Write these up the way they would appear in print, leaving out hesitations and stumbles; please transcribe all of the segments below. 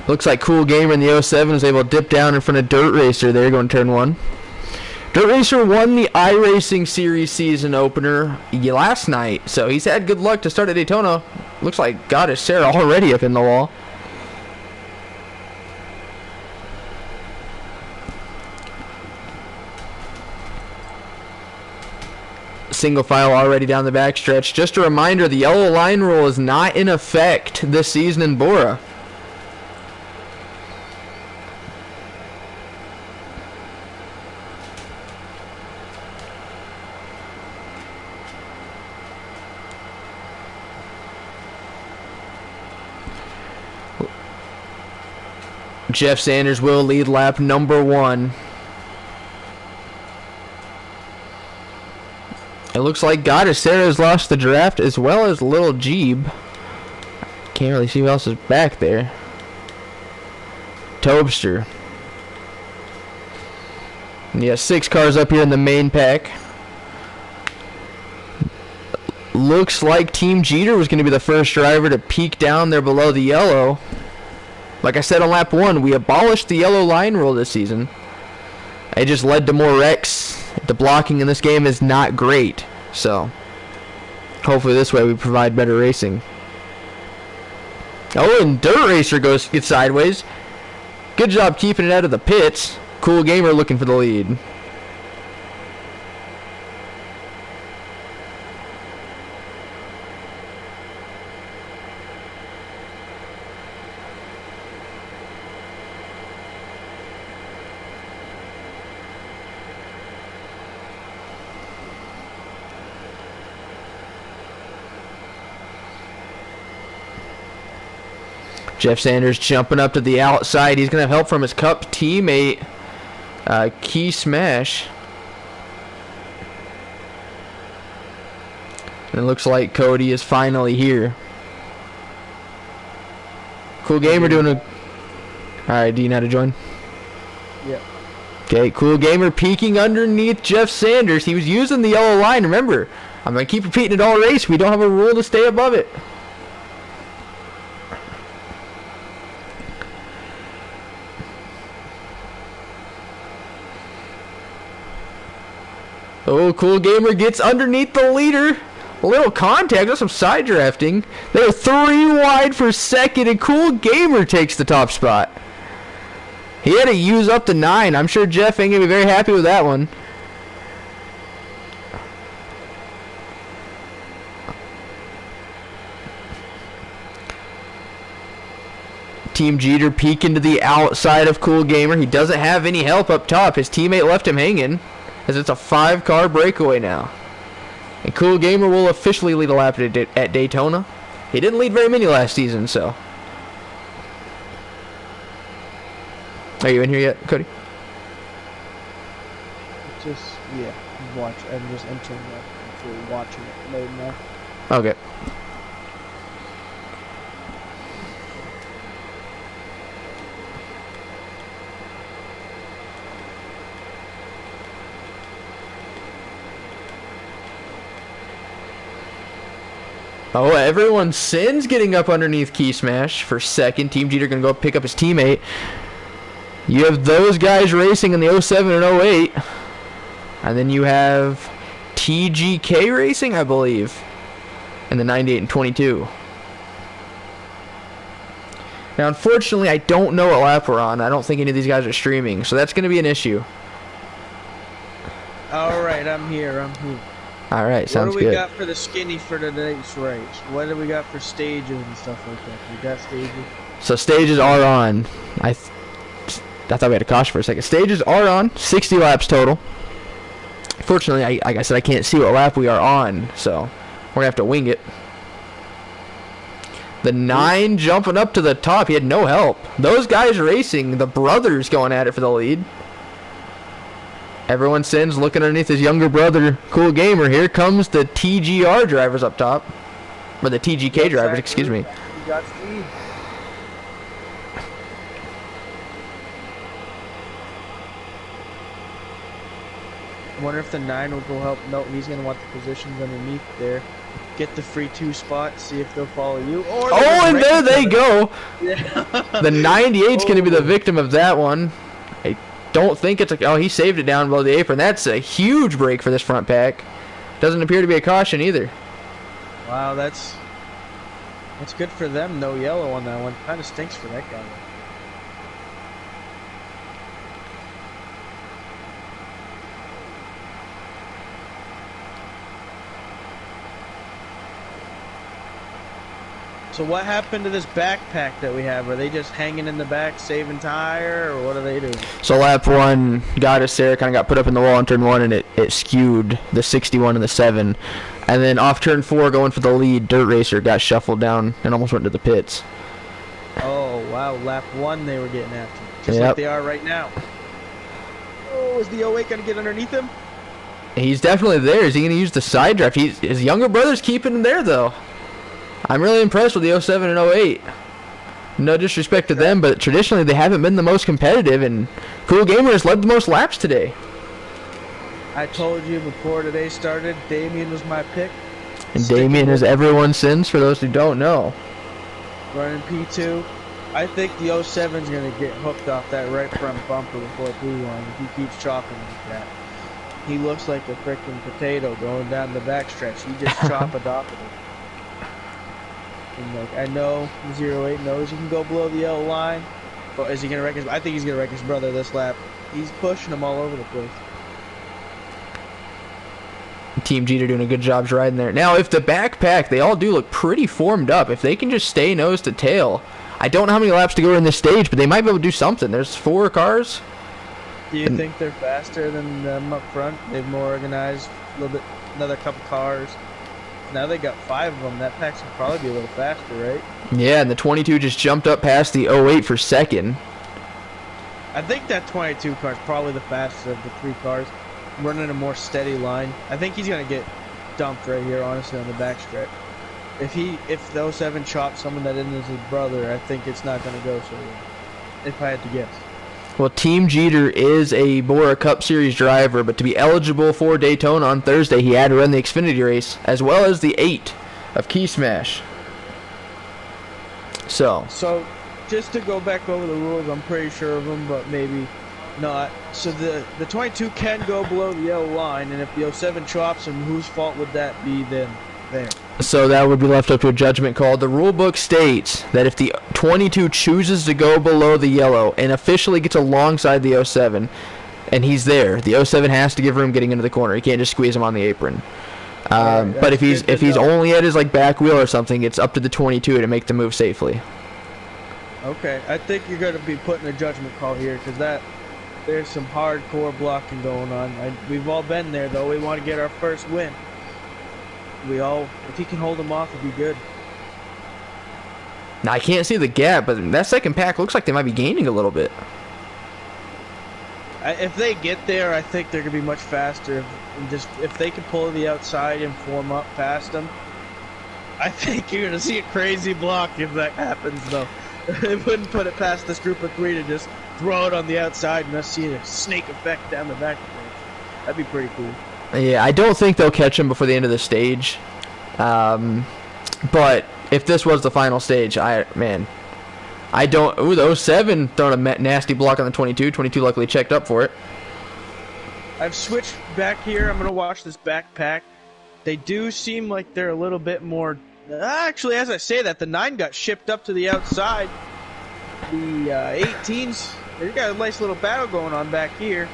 Looks like Cool Gamer in the '07 was able to dip down in front of Dirt Racer there going turn 1. Dirt Racer won the iRacing Series season opener last night, so he's had good luck to start at Daytona. Looks like Goddess Sarah already up in the wall. Single file already down the backstretch. Just a reminder, the yellow line rule is not in effect this season in BORA. Jeff Sanders will lead lap number 1. It looks like Goddess Sarah's lost the draft as well as Little Jeeb. Can't really see who else is back there. Tobster. Yeah, 6 cars up here in the main pack. Looks like Team Jeter was going to be the first driver to peek down there below the yellow. Like I said on lap 1, we abolished the yellow line rule this season. It just led to more wrecks. The blocking in this game is not great, so hopefully this way we provide better racing. Oh, and Dirt Racer gets sideways. Good job keeping it out of the pits. Cool Gamer looking for the lead. Jeff Sanders jumping up to the outside. He's going to have help from his Cup teammate, Key Smash. And it looks like Cody is finally here. Cool Gamer doing a... Alright, do you know how to join? Yep. Okay, Cool Gamer peeking underneath Jeff Sanders. He was using the yellow line. Remember, I'm going to keep repeating it all race. We don't have a rule to stay above it. Oh, Cool Gamer gets underneath the leader. A little contact, just some side drafting. They're 3 wide for second, and Cool Gamer takes the top spot. He had to use up to 9. I'm sure Jeff ain't going to be very happy with that one. Team Jeter peeking to the outside of Cool Gamer. He doesn't have any help up top. His teammate left him hanging, as it's a 5-car breakaway now. And Cool Gamer will officially lead a lap at Daytona. He didn't lead very many last season, so. Are you in here yet, Cody? Just, yeah, I'm just entering that. Actually watching it load now. Okay. Oh, everyone sins getting up underneath Key Smash for second. Team Jeter going to go pick up his teammate. You have those guys racing in the 07 and 08. And then you have TGK racing, I believe, in the 98 and 22. Now, unfortunately, I don't know what lap we're on. I don't think any of these guys are streaming, so that's going to be an issue. All right, I'm here. All right, sounds good. What do we got for the skinny for today's race? What do we got for stages and stuff like that? We got stages? So stages are on. I thought we had a caution for a second. Stages are on. 60 laps total. Fortunately, like I said, I can't see what lap we are on, so we're going to have to wing it. The 9 jumping up to the top. He had no help. Those guys racing, the brothers going at it for the lead. Everyone sends looking underneath his younger brother, Cool Gamer. Here comes the TGR drivers up top. Or the TGK drivers, excuse me. You got speed. I wonder if the 9 will go help. No, he's going to want the positions underneath there. get the free 2 spot, see if they'll follow you. Or oh, and there they go. Yeah. The 98's going to be the victim of that one. I don't think it's a... Oh, he saved it down below the apron. That's a huge break for this front pack. Doesn't appear to be a caution either. Wow, that's good for them. No yellow on that one. Kind of stinks for that guy. So what happened to this backpack that we have? Are they just hanging in the back, saving tire, or what are they doing? So lap 1 got us there, kind of got put up in the wall on turn 1, and it skewed the 61 and the 7. And then off turn 4, going for the lead, Dirt Racer got shuffled down and almost went to the pits. Oh, wow. Lap 1 they were getting after. Just like they are right now. Oh, is the 08 going to get underneath him? He's definitely there. Is he going to use the side draft? His younger brother's keeping him there, though. I'm really impressed with the 07 and 08. No disrespect to them, but traditionally they haven't been the most competitive, and Cool Gamer has led the most laps today. I told you before today started, Damien was my pick. And Damien has everyone since, for those who don't know. Running P2. I think the 07 is going to get hooked off that right front bumper before blue line if he keeps chopping like that. He looks like a freaking potato going down the backstretch. He just chop adopted it. And like, I know 08 knows he can go below the yellow line, but is he going to wreck his... I think he's going to wreck his brother this lap. He's pushing him all over the place. Team Jeter doing a good job riding there. Now, if the backpack, they all do look pretty formed up. If they can just stay nose to tail, I don't know how many laps to go in this stage, but they might be able to do something. There's 4 cars. Do you think they're faster than them up front? They've more organized, a little bit, another couple cars. Now they got 5 of them. That pack's will probably be a little faster, right? Yeah, and the 22 just jumped up past the 08 for second. I think that 22 car is probably the fastest of the 3 cars, running a more steady line. I think he's gonna get dumped right here, honestly, on the backstretch. If the 07 chops someone that isn't his brother, I think it's not gonna go so well, if I had to guess. Well, Team Jeter is a BORA Cup Series driver, but to be eligible for Daytona on Thursday, he had to run the Xfinity race, as well as the 8 of Key Smash. So, just to go back over the rules, I'm pretty sure of them, but maybe not. So the 22 can go below the yellow line, and if the 07 chops him, whose fault would that be then? There. So that would be left up to a judgment call. The rule book states that if the 22 chooses to go below the yellow and officially gets alongside the 07, and he's there, the 07 has to give room getting into the corner. He can't just squeeze him on the apron. But if he's only at his back wheel or something, it's up to the 22 to make the move safely. Okay, I think you're going to be putting a judgment call here, because there's some hardcore blocking going on. We've all been there, though. We want to get our first win. If he can hold them off, it'd be good. Now, I can't see the gap, but that second pack looks like they might be gaining a little bit. If they get there, I think they're going to be much faster. If they can pull the outside and form up past them, I think you're going to see a crazy block if that happens, though. They wouldn't put it past this group of 3 to just throw it on the outside and us see a snake effect down the back. That'd be pretty cool. Yeah, I don't think they'll catch him before the end of the stage. But if this was the final stage, I don't... Ooh, the 07 throwing a nasty block on the 22. 22 luckily checked up for it. I've switched back here. I'm going to watch this backpack. They do seem like they're a little bit more... Actually, as I say that, the 9 got shipped up to the outside. The 18s, they've got a nice little battle going on back here.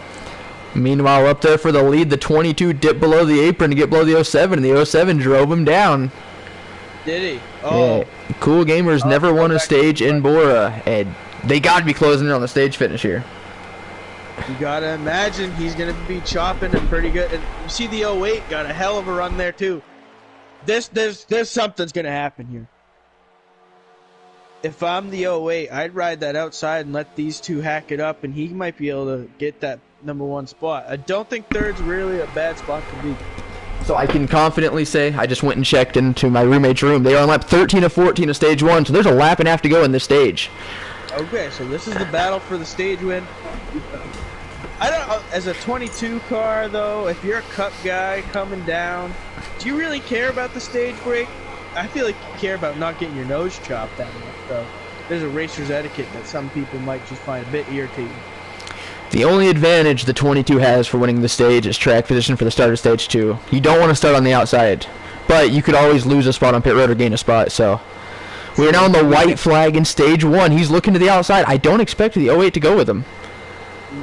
Meanwhile, up there for the lead, the 22 dipped below the apron to get below the 07, and the 07 drove him down. Did he? Oh. Yeah. Cool Gamers never won a stage in BORA, and they got to be closing in on the stage finish here. You got to imagine he's going to be chopping and pretty good. And you see the 08 got a hell of a run there, too. There's something's going to happen here. If I'm the 08, I'd ride that outside and let these 2 hack it up, and he might be able to get that #1 spot. I don't think 3rd's really a bad spot to be. So I can confidently say, I just went and checked into my roommate's room. They are on lap 13 of 14 of stage 1, so there's a lap and a half to go in this stage. Okay, so this is the battle for the stage win. I don't know, as a 22 car, though, if you're a cup guy coming down, Do you really care about the stage break? I feel like you care about not getting your nose chopped that much, though. There's a racer's etiquette that some people might just find a bit irritating. The only advantage the 22 has for winning the stage is track position for the start of stage 2. You don't want to start on the outside, but you could always lose a spot on pit road or gain a spot, so... We are now on the white flag in stage 1. He's looking to the outside. I don't expect the 08 to go with him.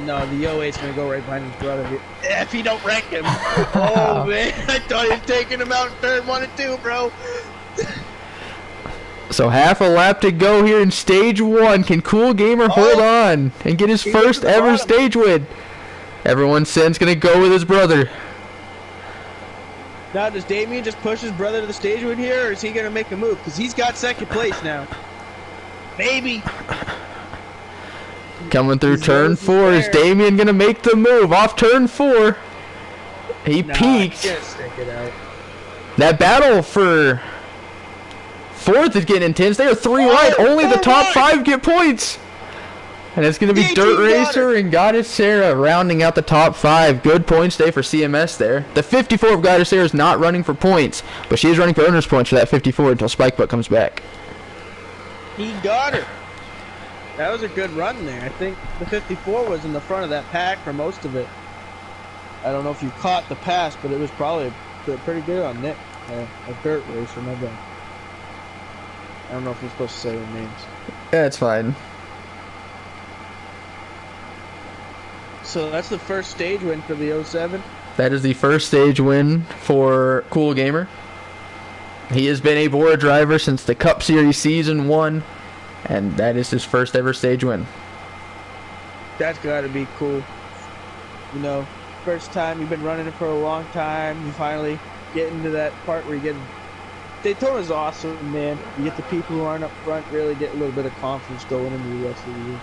No, the 08's going to go right behind his brother. If he don't wreck him. Oh, man. I thought he was taking him out in turn 1 and 2, bro. So half a lap to go here in stage 1. Can Cool Gamer hold on and get his first ever stage win? Everyone says going to go with his brother. Now, does Damien just push his brother to the stage win here, or is he going to make a move? Because he's got second place now. Maybe. Coming through turn 4. Is Damien going to make the move off turn 4? He peaked. Stick it out. That battle for 4th is getting intense. They are 3 wide. Only the top 5 get points. And it's going to be Dirt Racer and Goddess Sarah rounding out the top 5. Good points day for CMS there. The 54 of Goddess Sarah is not running for points, but she is running for owner's points for that 54 until Spikebutt comes back. He got her. That was a good run there. I think the 54 was in the front of that pack for most of it. I don't know if you caught the pass, but it was probably pretty good on Nick. A Dirt Racer, my bad. I don't know if we're supposed to say their names. Yeah, it's fine. So that's the first stage win for the 07. That is the first stage win for Cool Gamer. He has been a BORA driver since the Cup Series Season 1, and that is his first ever stage win. That's got to be cool. You know, first time, you've been running it for a long time, you finally get into that part where you get... Daytona's awesome, man. You get the people who aren't up front really get a little bit of confidence going into the rest of the year.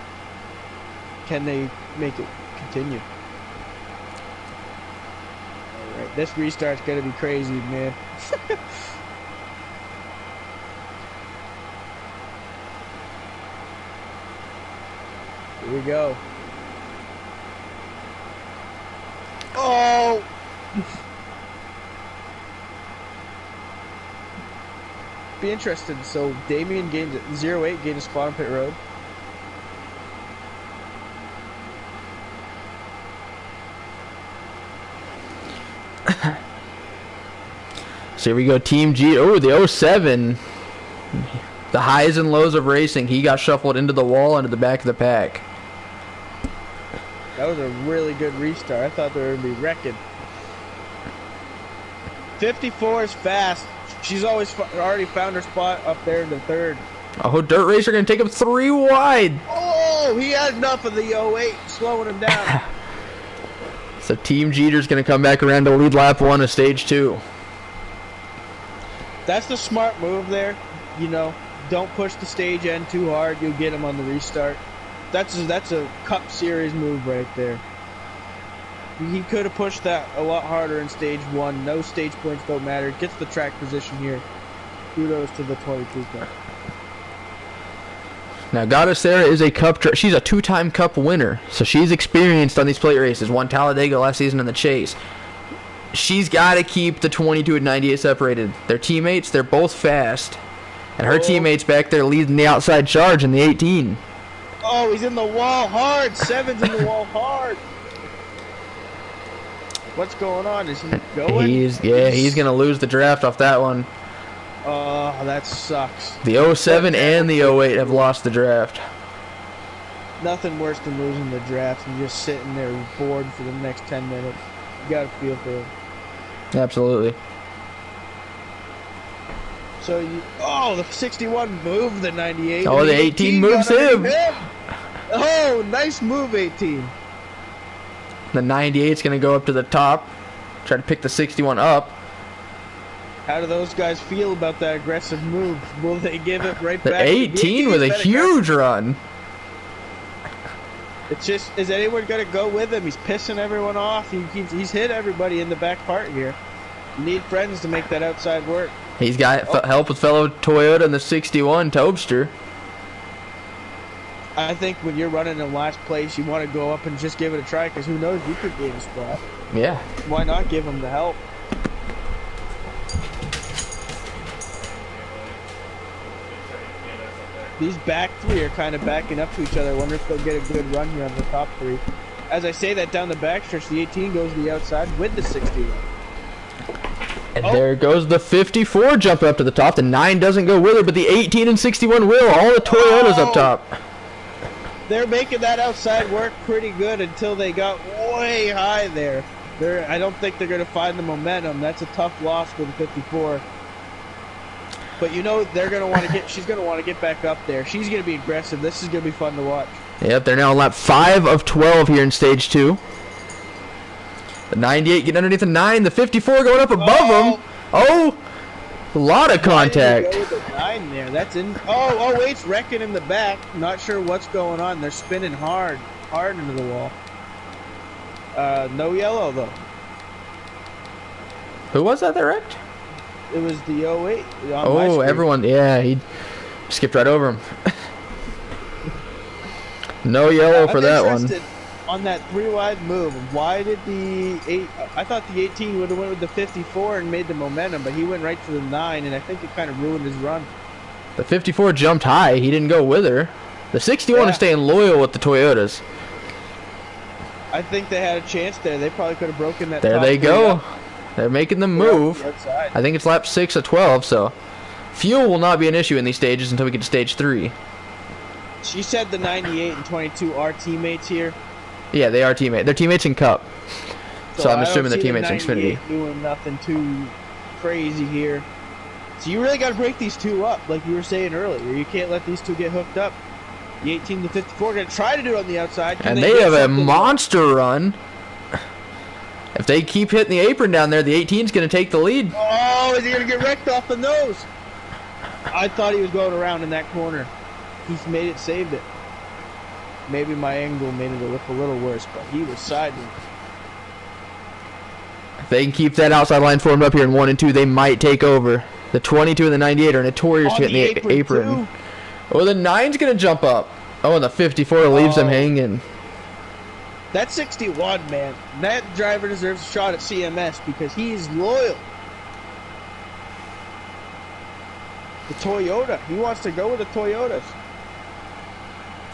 Can they make it continue? Alright, this restart's gonna be crazy, man. Here we go. Oh! Be interested. So Damien gained 08, gained a spot on pit road. So here we go, Team G. Oh, the 07. The highs and lows of racing. He got shuffled into the wall, into the back of the pack. That was a really good restart. I thought they were going to be wrecking. 54 is fast. She's already found her spot up there in the 3rd. Oh, Dirt Racer going to take him 3 wide. Oh, he had enough of the 08, slowing him down. So Team Jeter's going to come back around to lead lap 1 of stage 2. That's the smart move there. You know, don't push the stage end too hard. You'll get him on the restart. That's a Cup Series move right there. He could have pushed that a lot harder in stage 1. No stage points don't matter. Gets the track position here. Kudos to the 22 car. Now, Goddess Sarah is a Cup. She's a 2-time Cup winner, so she's experienced on these plate races. Won Talladega last season in the Chase. She's got to keep the 22 and 98 separated. Their teammates, they're both fast, and her teammates back there leading the outside charge in the 18. Oh, he's in the wall hard. 7's in the wall hard. What's going on? Is he going? He's going to lose the draft off that one. Oh, that sucks. The 07 and the 08 have lost the draft. Nothing worse than losing the draft and just sitting there bored for the next 10 minutes. You gotta feel for him. Absolutely. So the 61 moved the 98. Oh, the 18 moves him. Oh, nice move, 18. The 98's going to go up to the top. Try to pick the 61 up. How do those guys feel about that aggressive move? Will they give it right the back? 18 with a huge run. It's just, is anyone going to go with him? He's pissing everyone off. He's hit everybody in the back part here. You need friends to make that outside work. He's got help with fellow Toyota in the 61, Tobster. I think when you're running in last place, you want to go up and just give it a try, because who knows, you could gain a spot. Yeah. Why not give him the help? These back three are kind of backing up to each other. I wonder if they'll get a good run here on the top three. As I say that down the backstretch, the 18 goes to the outside with the 61. And there goes the 54 jump up to the top. The 9 doesn't go with her, but the 18 and 61 will. All the Toyotas up top. They're making that outside work pretty good until they got way high there. I don't think they're going to find the momentum. That's a tough loss for the 54. But you know they're going to want to get. She's going to want to get back up there. She's going to be aggressive. This is going to be fun to watch. Yep, they're now on lap 5 of 12 here in stage 2. The 98 getting underneath the 9. The 54 going up above them. Oh, a lot of contact. Go with the 9 there. That's in. Oh, wait's wrecking in the back. Not sure what's going on. They're spinning hard into the wall. No yellow though. Who was that wrecked? It was the 08. Oh, everyone. Yeah, he skipped right over him. No yellow for that one. On that 3-wide move, why did the 8? I thought the 18 would have went with the 54 and made the momentum, but he went right to the 9, and I think it kind of ruined his run. The 54 jumped high. He didn't go with her. The 61 is staying loyal with the Toyotas. I think they had a chance there. They probably could have broken that. There they go. They're making the move. I think it's lap 6 of 12, so fuel will not be an issue in these stages until we get to stage 3. She said the 98 and 22 are teammates here. Yeah, they are teammates. They're teammates in Cup. So I'm assuming they're teammates in Xfinity. Doing nothing too crazy here. So you really got to break these two up, like you were saying earlier. You can't let these two get hooked up. The 18 to 54 are going to try to do it on the outside. And they have a monster run. If they keep hitting the apron down there, the 18 is going to take the lead. Oh, is he going to get wrecked off the nose? I thought he was going around in that corner. He's made it, saved it. Maybe my angle made it look a little worse, but he was siding. If they can keep that outside line formed up here in 1 and 2, they might take over. The 22 and the 98 are notorious for hitting the apron. Oh, the 9's going to jump up. Oh, and the 54 leaves them hanging. That 61, man. That driver deserves a shot at CMS because he is loyal. The Toyota. He wants to go with the Toyotas.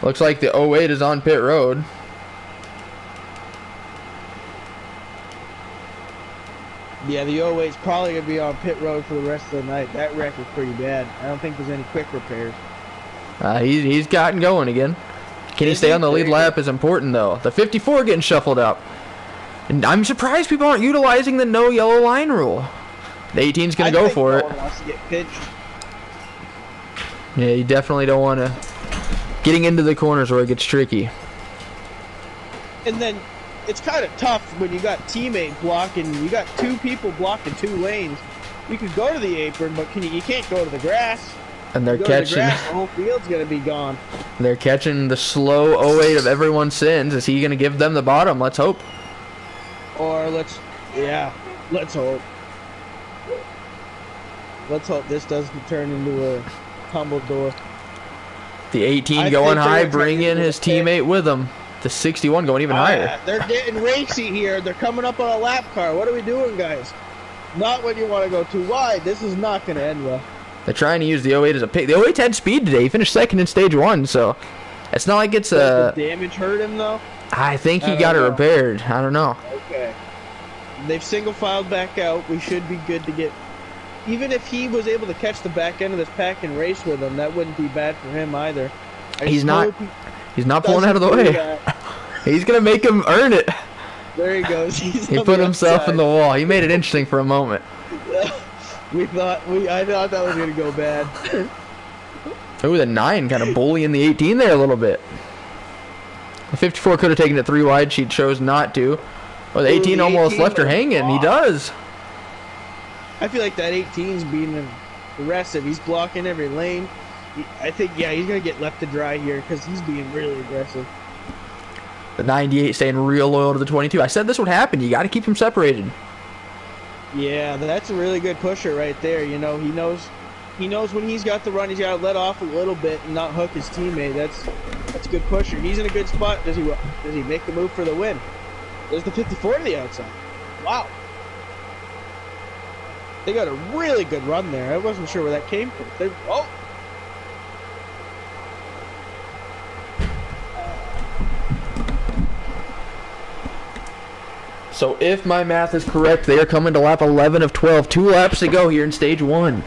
Looks like the 08 is on pit road. Yeah, the 08 is probably going to be on pit road for the rest of the night. That wreck was pretty bad. I don't think there's any quick repairs. He's gotten going again. Can he stay on the lead lap is important, though. The 54 getting shuffled up. And I'm surprised people aren't utilizing the no yellow line rule. The 18's going to go for it. Wants to get pitched. Yeah, you definitely don't want to... Getting into the corners where it gets tricky. And then it's kind of tough when you got teammate blocking. You got two people blocking 2 lanes. You could go to the apron, but you can't go to the grass. And they're catching... The whole field's going to be gone. They're catching the slow 08 of everyone's sins. Is he going to give them the bottom? Let's hope. Or let's hope. Let's hope this doesn't turn into a tumble door. The 18 going high, bring in his teammate with him. The 61 going even higher. Yeah, they're getting racy here. They're coming up on a lap car. What are we doing, guys? Not when you want to go too wide. This is not going to end well. They're trying to use the 08 as a pick. The 08 had speed today. He finished second in stage 1, so it's not like it's a... Does the damage hurt him, though? I think he got it repaired. I don't know. Okay. They've single filed back out. We should be good to get... Even if he was able to catch the back end of this pack and race with them, that wouldn't be bad for him either. He's not pulling out of the way. He's going to make him earn it. There he goes. He put himself in the wall. He made it interesting for a moment. I thought that was going to go bad. Ooh, the 9 kind of bullying the 18 there a little bit. The 54 could have taken it 3 wide. She chose not to. Oh, the 18 almost left her hanging. He does. I feel like that 18's being aggressive. He's blocking every lane. I think, yeah, he's going to get left to dry here because he's being really aggressive. The 98 staying real loyal to the 22. I said this would happen. You got to keep them separated. Yeah, that's a really good pusher right there. You know, he knows when he's got the run, he's got to let off a little bit and not hook his teammate. That's a good pusher. He's in a good spot. Does he make the move for the win? There's the 54 to the outside. Wow. They got a really good run there. I wasn't sure where that came from. So if my math is correct, they are coming to lap 11 of 12. 2 laps to go here in stage 1.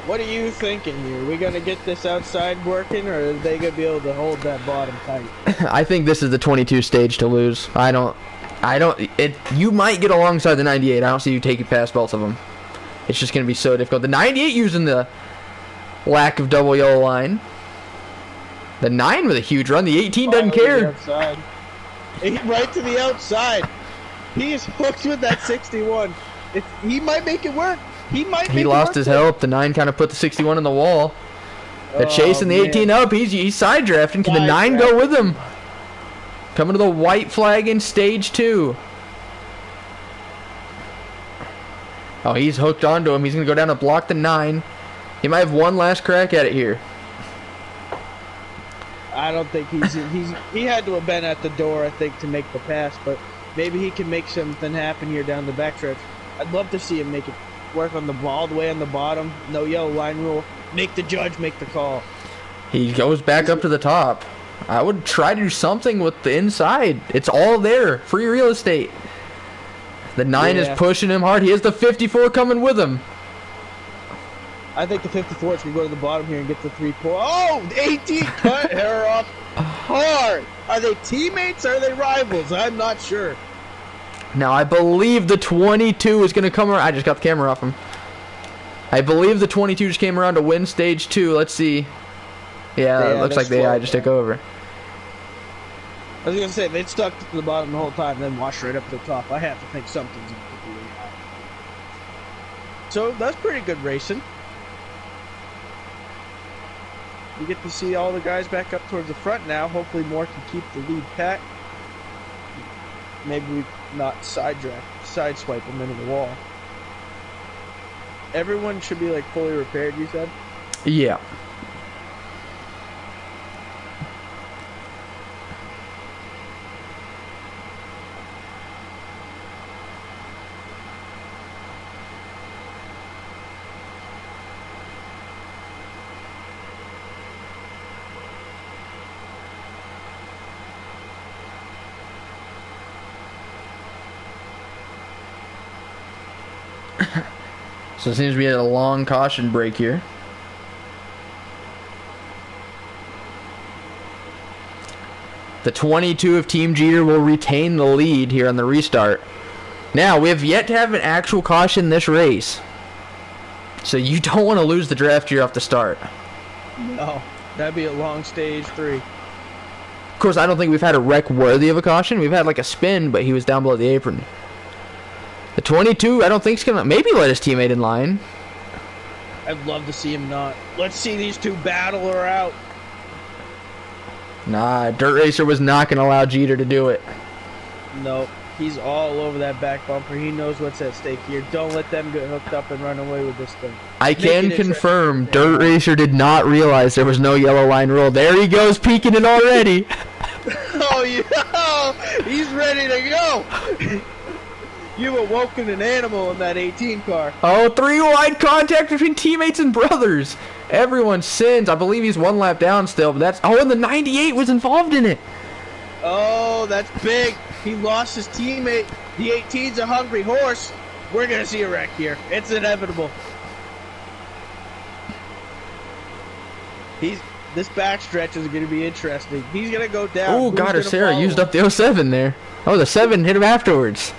What are you thinking here? Are we going to get this outside working, or are they going to be able to hold that bottom tight? I think this is the 22 stage to lose. You might get alongside the 98. I don't see you taking past both of them. It's just going to be so difficult. The 98 using the lack of double yellow line. The 9 with a huge run. The 18 doesn't care. Right to the outside. He is hooked with that 61. He might make it work. He lost his help. The 9 kind of put the 61 in the wall. They're chasing the 18 up. He's side drafting. Can the 9 go with him? Coming to the white flag in stage 2. Oh, he's hooked onto him. He's going to go down to block the 9. He might have one last crack at it here. I don't think he had to have been at the door, I think, to make the pass, but maybe he can make something happen here down the backstretch. I'd love to see him make it work on the ball all the way on the bottom. No yellow line rule. Make the judge make the call. He goes back up to the top. I would try to do something with the inside. It's all there. Free real estate. The 9 is pushing him hard. He has the 54 coming with him. I think the 54 is going to go to the bottom here and get the 3-point. Oh, 18 cut her off hard. Are they teammates or are they rivals? I'm not sure. Now, I believe the 22 is going to come around. I just got the camera off him. I believe the 22 just came around to win stage 2. Let's see. Yeah, it looks like the AI just took over. I was going to say, they'd stuck to the bottom the whole time, then washed right up to the top. I have to think something's going to be AI. So, that's pretty good racing. You get to see all the guys back up towards the front now. Hopefully more can keep the lead pack. Maybe we not sideswipe them into the wall. Everyone should be like fully repaired, you said? Yeah. So it seems we had a long caution break here. The 22 of Team Jeter will retain the lead here on the restart. Now, we have yet to have an actual caution this race. So you don't want to lose the draft here off the start. No, that'd be a long stage 3. Of course, I don't think we've had a wreck worthy of a caution. We've had like a spin, but he was down below the apron. The 22, I don't think he's going to maybe let his teammate in line. I'd love to see him not. Let's see these two battle her out. Nah, Dirt Racer was not going to allow Jeter to do it. Nope. He's all over that back bumper. He knows what's at stake here. Don't let them get hooked up and run away with this thing. I can confirm Dirt Racer did not realize there was no yellow line rule. There he goes, peeking it already. Oh, yeah. He's ready to go. You've awoken an animal in that 18 car. Oh, 3 wide contact between teammates and brothers. Everyone sins. I believe he's 1 lap down still, but that's... Oh, and the 98 was involved in it. Oh, that's big. He lost his teammate. The 18's a hungry horse. We're going to see a wreck here. It's inevitable. This backstretch is going to be interesting. He's going to go down. Oh, God, Sarah used up the 07 there. Oh, the 7 hit him afterwards.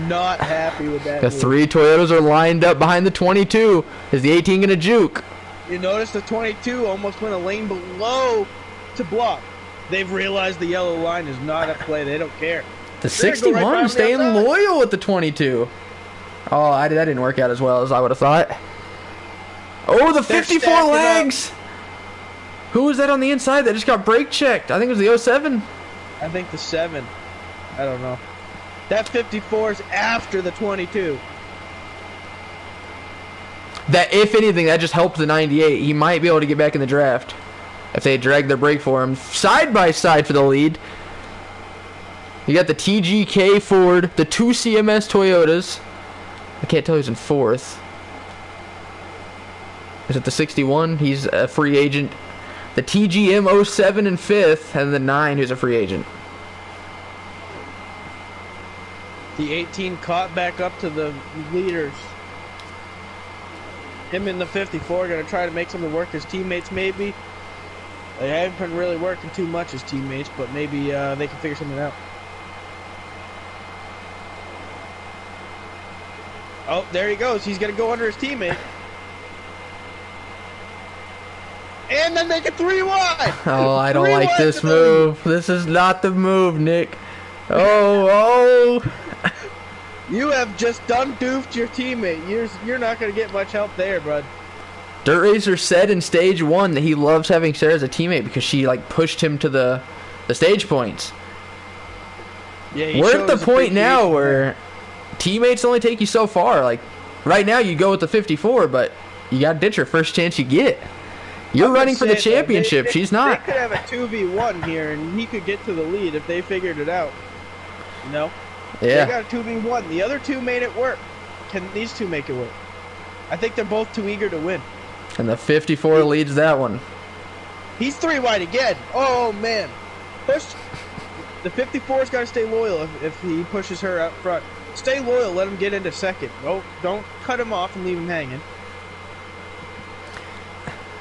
Not happy with that. The move. 3 Toyotas are lined up behind the 22. Is the 18 going to juke? You notice the 22 almost went a lane below to block. They've realized the yellow line is not at play. They don't care. The 61 right staying loyal with the 22. Oh, that didn't work out as well as I would have thought. Oh, the 54 legs. Who was that on the inside that just got brake checked? I think it was the 07. I think the 7. I don't know. That 54 is after the 22. That, if anything, that just helped the 98. He might be able to get back in the draft if they drag their brake for him. Side by side for the lead. You got the TGK Ford, the 2 CMS Toyotas. I can't tell who's in 4th. Is it the 61? He's a free agent. The TGM 07 in 5th, and the 9 who's a free agent. The 18 caught back up to the leaders. Him and the 54 are going to try to make something work. His teammates, maybe. They haven't been really working too much as teammates, but maybe they can figure something out. Oh, there he goes. He's going to go under his teammate. And then make it 3 wide. Oh, I don't like this move. This is not the move, Nick. Oh. You have just done doofed your teammate. You're not going to get much help there, bud. Dirt Racer said in stage 1 that he loves having Sarah as a teammate because she like pushed him to the stage points. Yeah, we're at the point now where teammates only take you so far. Like right now, you go with the 54, but you got to ditch her first chance you get. You're running for the championship. She's not. They could have a 2v1 here, and he could get to the lead if they figured it out. You know? Yeah. They got a 2v1. The other two made it work. Can these two make it work? I think they're both too eager to win. And the 54 leads that one. He's 3 wide again. Oh, man. Push. The 54's got to stay loyal if he pushes her out front. Stay loyal. Let him get into second. No, don't cut him off and leave him hanging.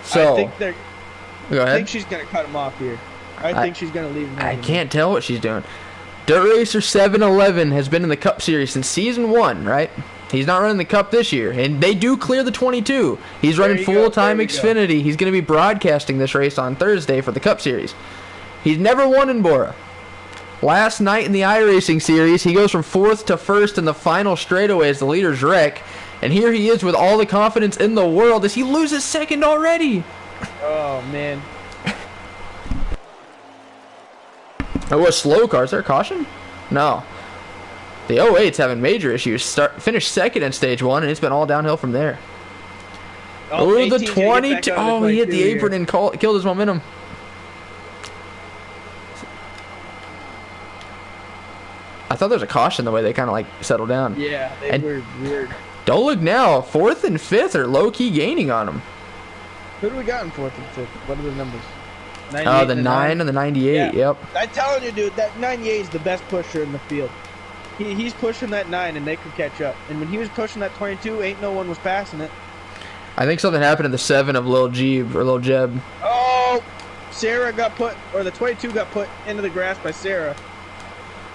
So, I think go ahead. I think she's going to cut him off here. I think she's going to leave him hanging. I can't tell what she's doing. Dirt Racer 711 has been in the Cup Series since Season 1, right? He's not running the Cup this year, and they do clear the 22. He's running full-time Xfinity. He's going to be broadcasting this race on Thursday for the Cup Series. He's never won in BORA. Last night in the iRacing Series, he goes from 4th to 1st in the final straightaway as the leaders wreck. And here he is with all the confidence in the world as he loses second already. Oh, man. Oh, a slow car. Is there a caution? No. The 08's having major issues. Finished second in stage 1, and it's been all downhill from there. Oh, the 22. Oh, he hit the apron and killed his momentum. I thought there was a caution the way they kind of like settled down. Yeah, they were weird. Don't look now. 4th and 5th are low-key gaining on him. Who do we got in 4th and 5th? What are the numbers? Oh, the 9 and the 98, yeah. Yep. I'm telling you, dude, that 98 is the best pusher in the field. He's pushing that 9, and they could catch up. And when he was pushing that 22, ain't no one was passing it. I think something happened in the 7 of Lil Jeb. Oh, Sarah got put, or the 22 got put into the grass by Sarah.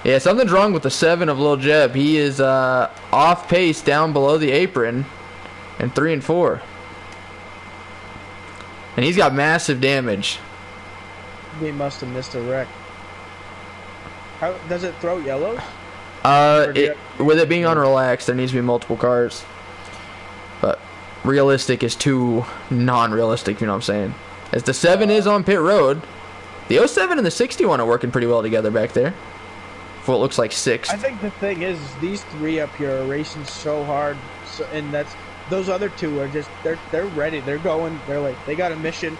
Yeah, something's wrong with the 7 of Lil Jeb. He is off pace down below the apron in 3 and 4. And he's got massive damage. He must have missed a wreck. How does it throw yellows? With it being on relaxed, there needs to be multiple cars. But realistic is too non-realistic, you know what I'm saying? As the 7 is on pit road, the 07 and the 61 are working pretty well together back there. For what looks like 6th. I think the thing is these 3 up here are racing so hard, and those other 2 are just they're ready. They're going. They're like they got a mission.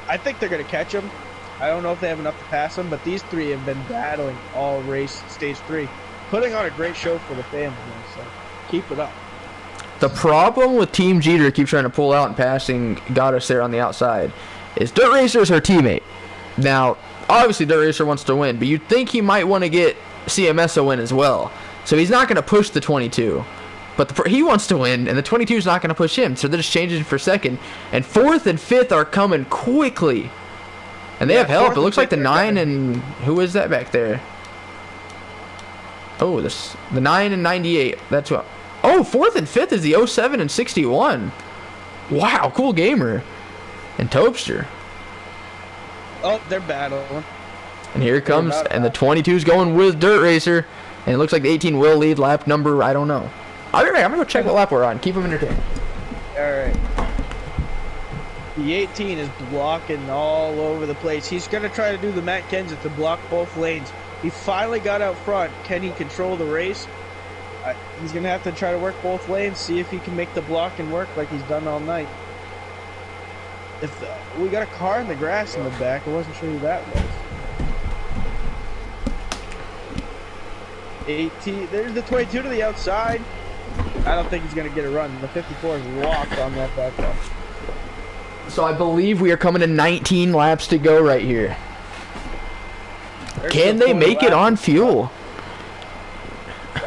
I think they're gonna catch them. I don't know if they have enough to pass them, but these 3 have been battling all race stage 3, putting on a great show for the fans. So keep it up. The problem with Team Jeter keep trying to pull out and passing got us there on the outside is Dirt Racer is her teammate. Now, obviously Dirt Racer wants to win, but you'd think he might want to get CMS a win as well. So he's not going to push the 22. But he wants to win, and the 22 is not going to push him. So they're just changing for second. And 4th and 5th are coming quickly. And they have help. It looks like the 9 and... Who is that back there? Oh, the 9 and 98. That's what... Oh, 4th and 5th is the 07 and 61. Wow, cool gamer. And Topster. Oh, they're battling. And here it comes, and the 22's going with Dirt Racer. And it looks like the 18 will lead lap number, I don't know. I'll be right, I'm going to go check what lap we're on. Keep them entertained. Alright. The 18 is blocking all over the place. He's going to try to do the Matt Kenseth to block both lanes. He finally got out front. Can he control the race? He's going to have to try to work both lanes, see if he can make the blocking work like he's done all night. We got a car in the grass in the back. I wasn't sure who that was. 18. There's the 22 to the outside. I don't think he's going to get a run. The 54 is locked on that back one. So I believe we are coming to 19 laps to go right here. Can they make it on fuel?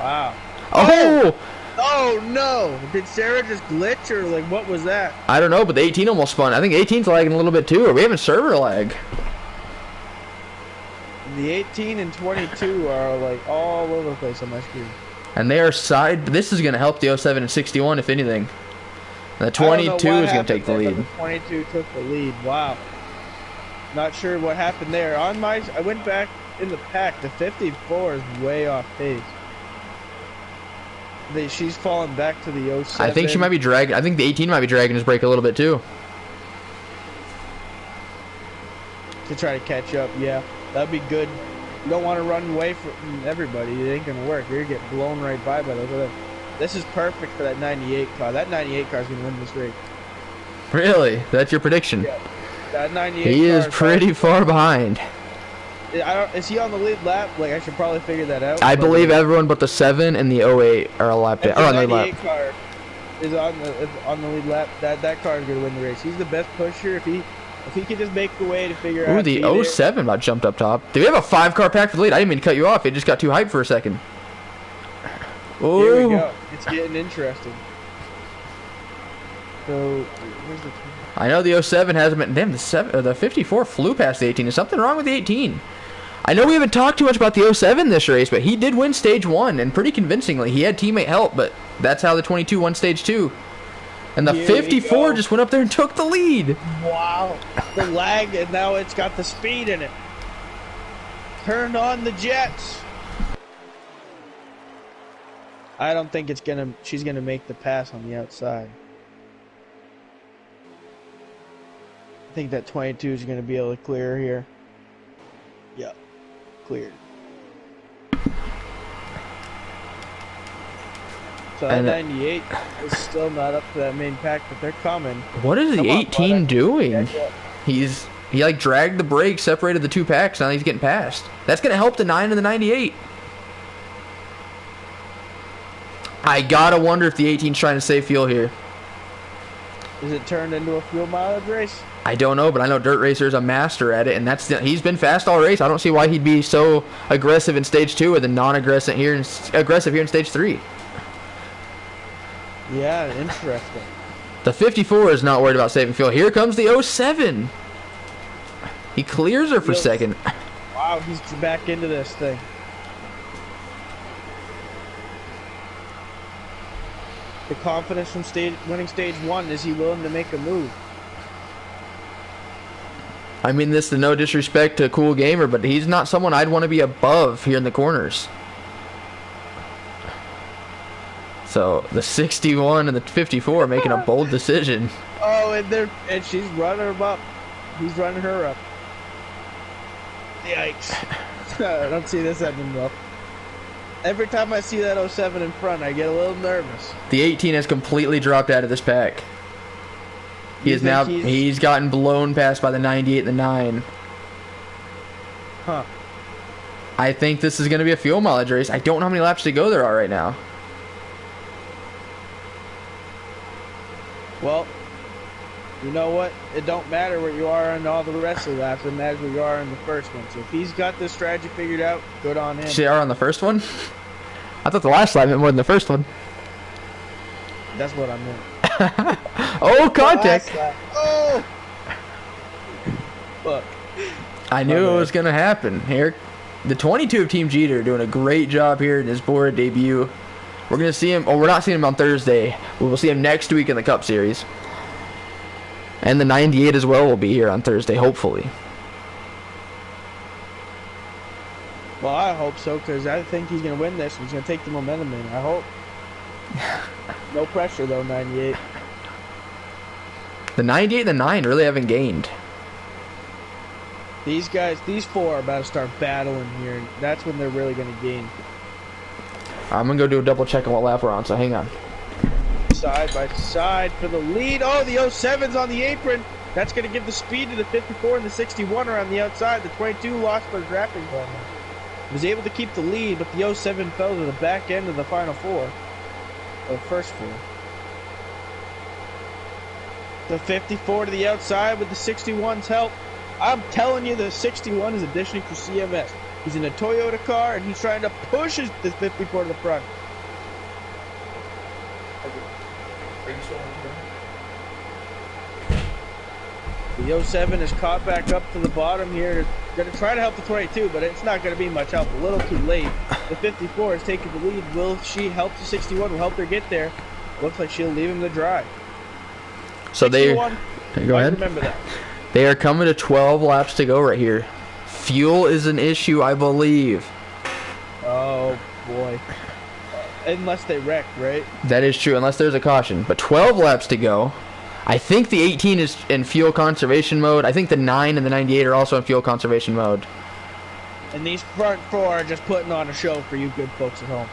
Wow. Oh! Oh no! Did Sarah just glitch or like what was that? I don't know, but the 18 almost spun. I think 18's lagging a little bit too. Are we having server lag? The 18 and 22 are like all over the place on my screen. And they are side. This is going to help the 07 and 61, if anything. The 22 is going to take the lead. The 22 took the lead. Wow. Not sure what happened there. I went back in the pack. The 54 is way off pace. She's falling back to the 07. I think she might be dragging. I think the 18 might be dragging his brake a little bit too. To try to catch up, yeah. That'd be good. You don't want to run away from everybody. It ain't going to work. You're going to get blown right by those others. This is perfect for that 98 car. That 98 car is going to win this race. Really? That's your prediction? Yeah. That 98 He is pretty far behind. Is he on the lead lap? Like, I should probably figure that out. I believe everyone but the 7 and the 08 are a lap down. Or on the lead lap. Car is on the lead lap. That car is going to win the race. He's the best pusher. If he could just make the way to figure out. Ooh, the 07 about jumped up top. Do we have a 5-car pack for the lead? I didn't mean to cut you off. It just got too hyped for a second. Ooh. Here we go. It's getting interesting. So, where's the... I know the 07 hasn't been. Damn, the 54 flew past the 18. Is something wrong with the 18? I know we haven't talked too much about the 07 this race, but he did win stage 1 and pretty convincingly. He had teammate help, but that's how the 22 won stage 2. And the 54 just went up there and took the lead. Wow. The lag, and now it's got the speed in it. Turn on the jets. I don't think she's gonna make the pass on the outside. I think that 22 is gonna be able to clear here. Yep. Cleared. So that 98 is still not up to that main pack, but they're coming. What is the 18 doing? He like dragged the brake, separated the 2 packs, now he's getting passed. That's gonna help the 9 and the 98. I gotta wonder if the 18's trying to save fuel here. Is it turned into a fuel mileage race? I don't know, but I know Dirt Racer's a master at it, and he's been fast all race. I don't see why he'd be so aggressive in stage 2 and then non-aggressive here in stage 3. Yeah, interesting. The 54 is not worried about saving fuel. Here comes the 07. He clears her for second. Wow, he's back into this thing. The confidence from winning stage 1. Is he willing to make a move? I mean this to no disrespect to Cool Gamer, but he's not someone I'd want to be above here in the corners. So the 61 and the 54 are making a bold decision. Oh, and she's running him up. He's running her up. Yikes. I don't see this ending well. Every time I see that 07 in front, I get a little nervous. The 18 has completely dropped out of this pack. He's gotten blown past by the 98 and the 9. Huh. I think this is going to be a fuel mileage race. I don't know how many laps to go there are right now. Well, you know what? It don't matter where you are in all the rest of the laps. It matters where you are in the first one. So if he's got this strategy figured out, good on him. They are on the first one? I thought the last lap meant more than the first one. That's what I meant. Oh, contact! Oh! Look. I knew it was going to happen. Here, the 22 of Team Jeter doing a great job here in his BORA debut. We're going to see him, or we're not seeing him on Thursday. We will see him next week in the Cup Series. And the 98 as well will be here on Thursday, hopefully. Well, I hope so, because I think he's going to win this. He's going to take the momentum in. I hope. No pressure, though, 98. The 98 and the 9 really haven't gained. These guys, these 4 are about to start battling here. That's when they're really going to gain. I'm going to go do a double check on what lap we're on, so hang on. Side by side for the lead. Oh, the 07's on the apron. That's going to give the speed to the 54 and the 61 are on the outside. The 22 lost their drafting plan. Was able to keep the lead, but the 07 fell to the back end of the final 4. Or first 4. The 54 to the outside with the 61's help. I'm telling you, the 61 is auditioning for CMS. He's in a Toyota car, and he's trying to push the 54 to the front. The 07 is caught back up to the bottom here. Going to try to help the 22, but it's not going to be much help. A little too late. The 54 is taking the lead. Will she help the 61? Will help her get there. Looks like she'll leave him to dry. So they go ahead. Remember that. They are coming to 12 laps to go right here. Fuel is an issue, I believe. Oh boy. Unless they wreck, right? That is true, unless there's a caution. But 12 laps to go. I think the 18 is in fuel conservation mode. I think the 9 and the 98 are also in fuel conservation mode. And these front four are just putting on a show for you good folks at home.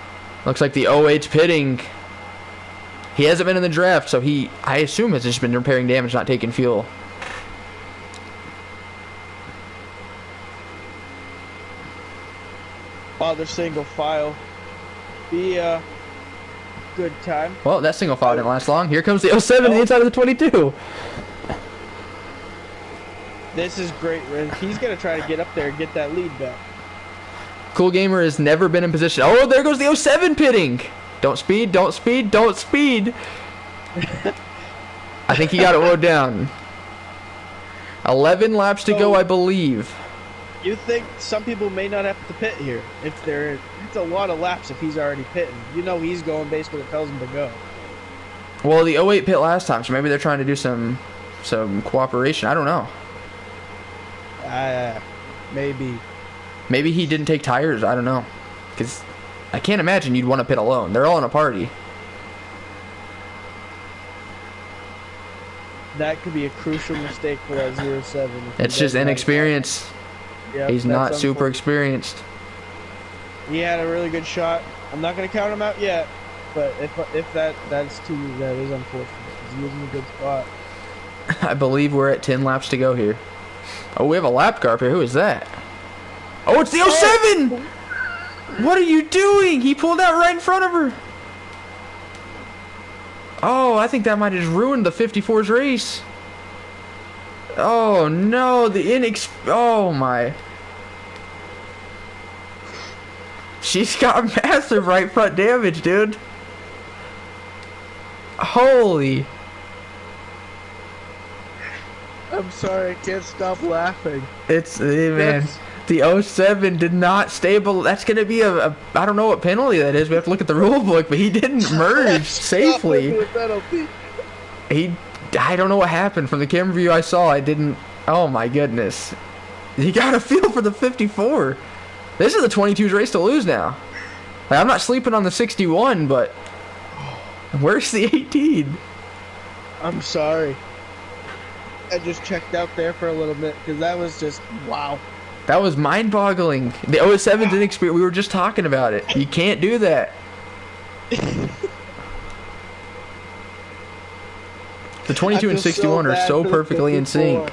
Looks like the 08's pitting. He hasn't been in the draft, so I assume, has just been repairing damage, not taking fuel. While they're single file. Be a good time. Well, that single file didn't last long. Here comes the 07 on the inside of the 22. This is great. He's going to try to get up there and get that lead back. Cool Gamer has never been in position. Oh, there goes the 07 pitting. Don't speed, don't speed, don't speed. I think he got it rode down. 11 laps to go, I believe. You think some people may not have to pit here if it's a lot of laps if he's already pitting. You know he's going basically what tells him to go. Well, the 08 pit last time, so maybe they're trying to do some cooperation. I don't know. Maybe. Maybe he didn't take tires. I don't know. Because I can't imagine you'd want to pit alone. They're all in a party. That could be a crucial mistake for that 07. It's just inexperience. Yep, he's not super experienced. He had a really good shot. I'm not going to count him out yet, but if that is unfortunate because he was in a good spot. I believe we're at 10 laps to go here. Oh, we have a lap car up here. Who is that? Oh, it's the 07! What are you doing? He pulled out right in front of her. Oh, I think that might have just ruined the 54's race. Oh no, oh my. She's got massive right front damage, dude. Holy. I'm sorry, I can't stop laughing. Man, the 07 did not stable. That's going to be I don't know what penalty that is. We have to look at the rule book, but he didn't merge safely. I don't know what happened. From the camera view I saw, oh my goodness. You got to feel for the 54. This is the 22's race to lose now. Like, I'm not sleeping on the 61, but where's the 18? I'm sorry. I just checked out there for a little bit because that was just, wow. That was mind-boggling. The 07's inexperienced. We were just talking about it. You can't do that. The 22 and 61 are so perfectly in sync.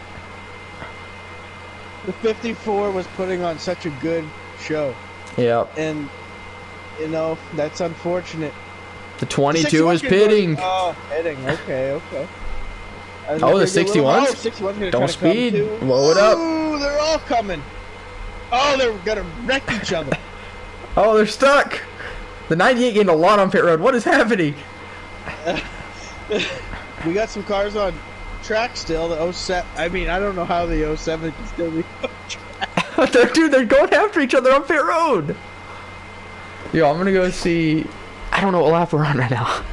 The 54 was putting on such a good show. Yeah. And, you know, that's unfortunate. The 22 is pitting. Oh, pitting. Okay. Oh, the 61's? Don't speed. Blow it up. Oh, they're all coming. Oh, they're going to wreck each other. Oh, they're stuck. The 98 gained a lot on pit road. What is happening? We got some cars on track still. The 07. I mean, I don't know how the 07 can still be on track. Dude, they're going after each other on pit road. Yo, I'm going to go see. I don't know what lap we're on right now.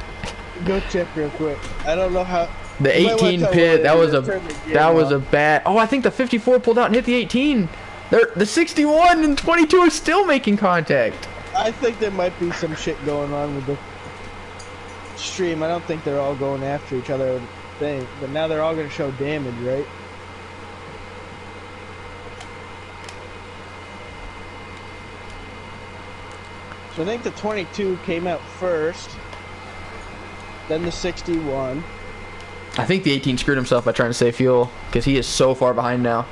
Go check real quick. I don't know how. The 18 pit, that was a bad. Oh, I think the 54 pulled out and hit the 18. The 61 and 22 is still making contact. I think there might be some shit going on with the stream. I don't think they're all going after each other, but now they're all going to show damage, right? So I think the 22 came out first, then the 61. I think the 18 screwed himself by trying to save fuel because he is so far behind now.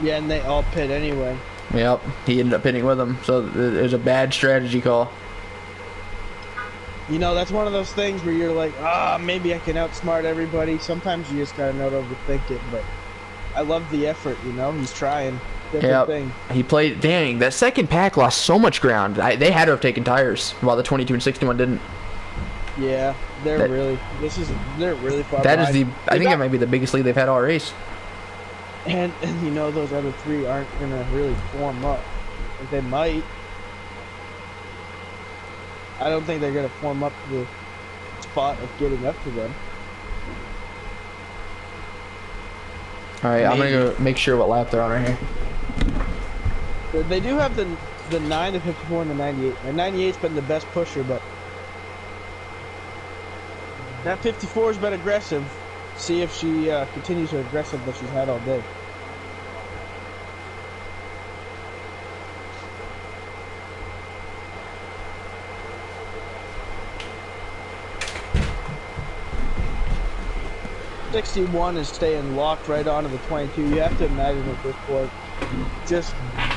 Yeah, and they all pit anyway. Yep, he ended up pitting with him, so there's a bad strategy call. You know, that's one of those things where you're like, maybe I can outsmart everybody. Sometimes you just gotta know to overthink it, but I love the effort, you know, he's trying. different thing. He played. Dang, that second pack lost so much ground. They had to have taken tires, while the 22 and 61 didn't. Yeah, they're really far That behind. is I think it might be the biggest lead they've had all race. And you know those other three aren't gonna really form up. They might. I don't think they're gonna form up to the spot of getting up to them. All right, I'm gonna go make sure what lap they're on right here. They do have the 9, the 54, and the 98. And 98's been the best pusher, but that 54's been aggressive. See if she continues her aggressive that she's had all day. '61 is staying locked right onto the 22. You have to imagine at this point, just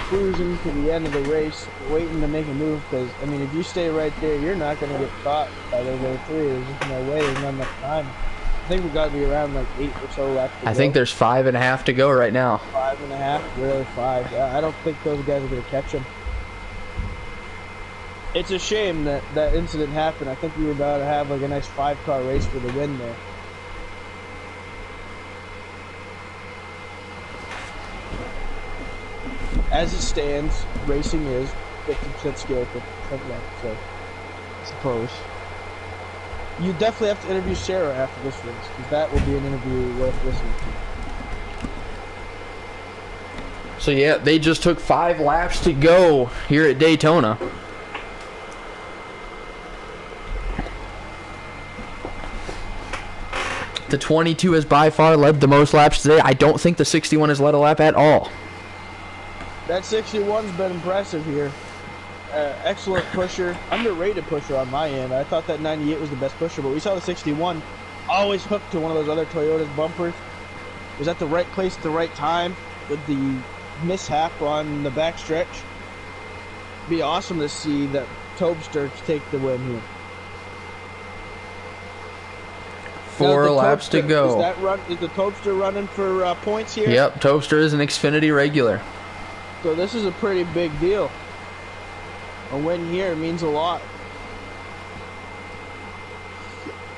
cruising to the end of the race, waiting to make a move. Because I mean, if you stay right there, you're not going to get caught by those other three. There's just no way. There's not enough time. I think we got to be around like 8 or so laps to go. I think there's 5.5 to go right now. 5.5, really 5. I don't think those guys are going to catch him. It's a shame that that incident happened. I think we were about to have like a nice 5-car race for the win there. As it stands, racing is 50% skill, 50% luck, so I suppose. You definitely have to interview Sarah after this race, because that will be an interview worth listening to. So yeah, they just took 5 laps to go here at Daytona. The 22 has by far led the most laps today. I don't think the 61 has led a lap at all. That 61's been impressive here. Excellent pusher, underrated pusher on my end. I thought that 98 was the best pusher, but we saw the 61 always hooked to one of those other Toyota's bumpers. Was at the right place at the right time with the mishap on the backstretch. Be awesome to see that Tobster take the win here. 4 laps to go. Is the Tobster running for points here? Yep, Tobster is an Xfinity regular. So this is a pretty big deal. A win here means a lot.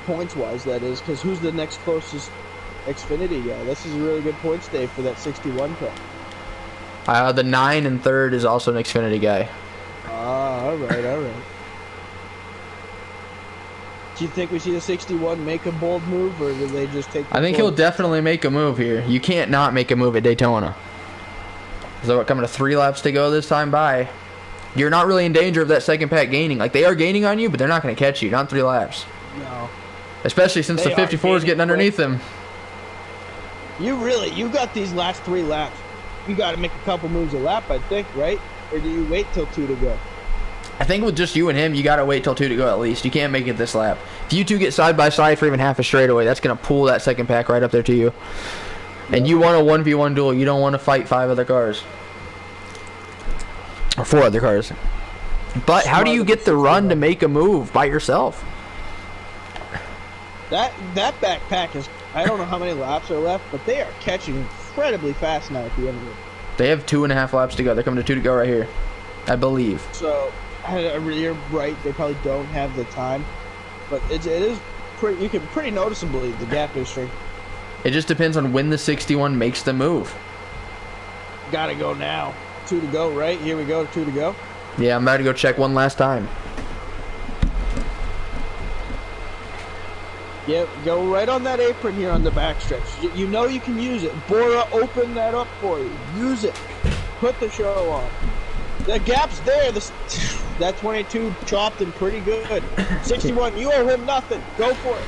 Points-wise, that is, because who's the next closest Xfinity guy? This is a really good points day for that 61 car. The 9 and 3rd is also an Xfinity guy. Ah, all right. Do you think we see the 61 make a bold move, or do they just take the I think he'll definitely make a move here. You can't not make a move at Daytona. So we're coming to 3 laps to go this time by. You're not really in danger of that second pack gaining. Like, they are gaining on you, but they're not going to catch you. Not 3 laps. No. Especially since the 54 is getting underneath them. You got these last 3 laps. You got to make a couple moves a lap, I think, right? Or do you wait till 2 to go? I think with just you and him, you got to wait till 2 to go at least. You can't make it this lap. If you two get side by side for even half a straightaway, that's going to pull that second pack right up there to you. And you want a 1v1 duel. You don't want to fight 5 other cars. Or 4 other cars. But how do you get the run to make a move by yourself? That backpack is, I don't know how many laps are left, but they are catching incredibly fast now at the end of it. They have 2.5 laps to go. They're coming to 2 to go right here, I believe. So, you're right. They probably don't have the time. But it is pretty, you can pretty noticeably, the gap is shrinking. It just depends on when the 61 makes the move. Gotta go now. 2 to go, right? Here we go, 2 to go. Yeah, I'm about to go check one last time. Yep, go right on that apron here on the backstretch. You know you can use it. BORA, open that up for you. Use it. Put the show on. The gap's there. That 22 chopped him pretty good. 61, you owe him nothing. Go for it.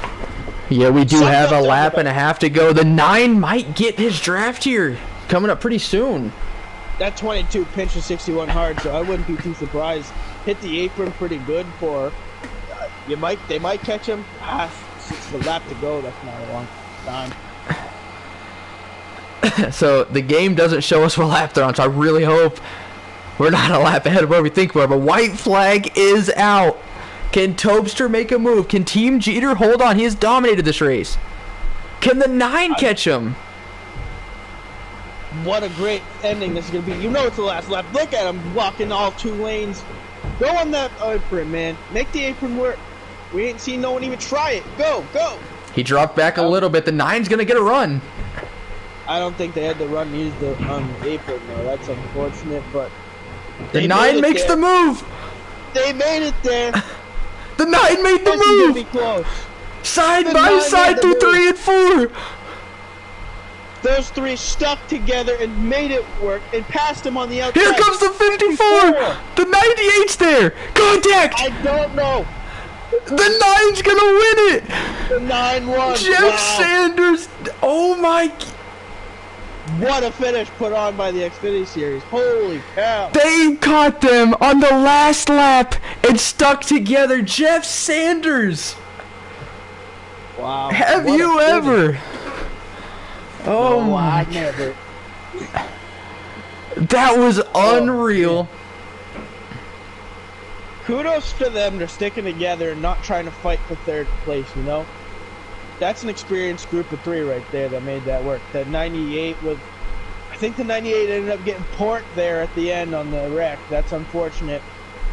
Yeah, we do have a lap and a half to go. The 9 might get his draft here. Coming up pretty soon. That 22 pinched the 61 hard, so I wouldn't be too surprised. Hit the apron pretty good for they might catch him. It's the lap to go. That's not a long time. So the game doesn't show us what lap they're on, so I really hope we're not a lap ahead of where we think we are. But white flag is out. Can Tobster make a move? Can Team Jeter hold on? He has dominated this race. Can the 9 catch him? What a great ending this is going to be. You know it's the last lap. Look at him walking all 2 lanes. Go on that apron, man. Make the apron work. We ain't seen no one even try it. Go, go. He dropped back a little bit. The 9's going to get a run. I don't think they had to run use the apron, though. That's unfortunate, but... The 9 makes the move. They made it there. The 9 made the This is going to move. be close. Side The by 9 side made through the 3 and 4. Those 3 stuck together and made it work and passed him on the outside. Here comes the 54. The 98's there. Contact. I don't know. The 9's going to win it. The 9 won. Jeff Wow. Sanders. Oh, my. What a finish put on by the Xfinity Series. Holy cow. They caught them on the last lap and stuck together. Jeff Sanders. Wow. Have What a you finish. ever? Oh, No, my. I never. That was unreal. Kudos to them for sticking together and not trying to fight for 3rd place, you know? That's an experienced group of 3 right there that made that work. That 98 was... I think the 98 ended up getting port there at the end on the wreck. That's unfortunate.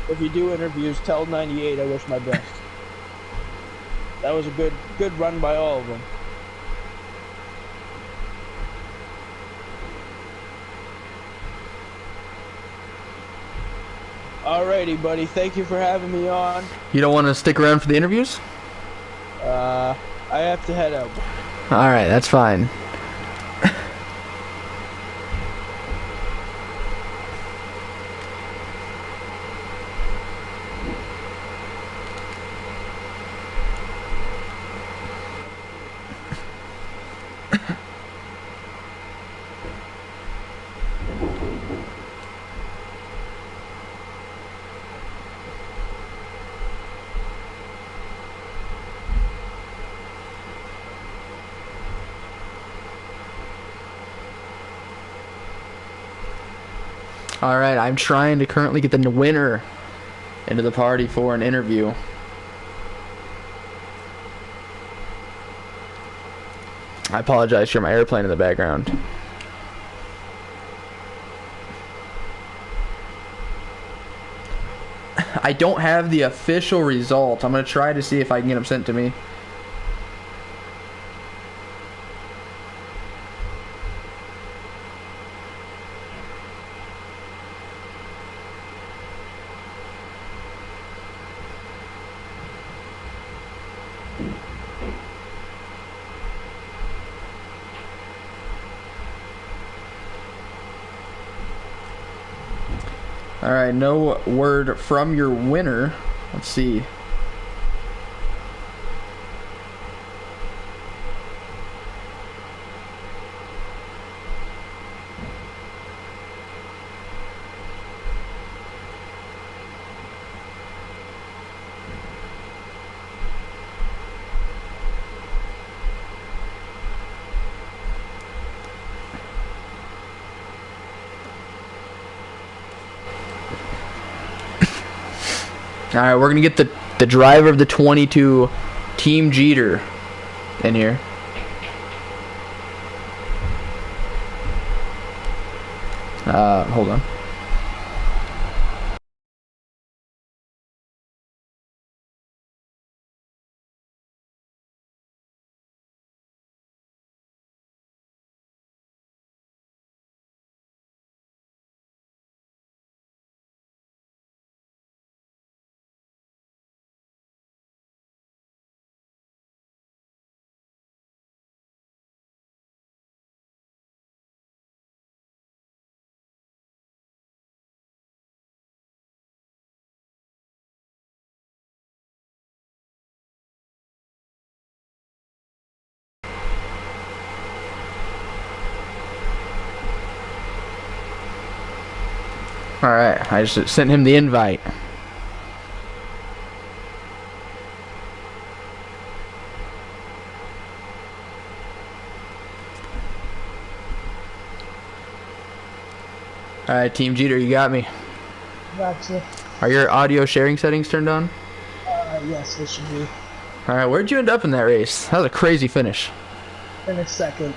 If you do interviews, tell 98 I wish my best. That was a good run by all of them. Alrighty, buddy. Thank you for having me on. You don't want to stick around for the interviews? I have to head out. All right, that's fine. All right, I'm trying to currently get the winner into the party for an interview. I apologize for my airplane in the background. I don't have the official result. I'm going to try to see if I can get them sent to me. Alright, no word from your winner. Let's see. Alright, we're going to get the driver of the 22, Team Jeter, in here. Hold on. Alright, I just sent him the invite. Alright, Team Jeter, you got me. Gotcha. Are your audio sharing settings turned on? Yes, it should be. Alright, where'd you end up in that race? That was a crazy finish. In a second.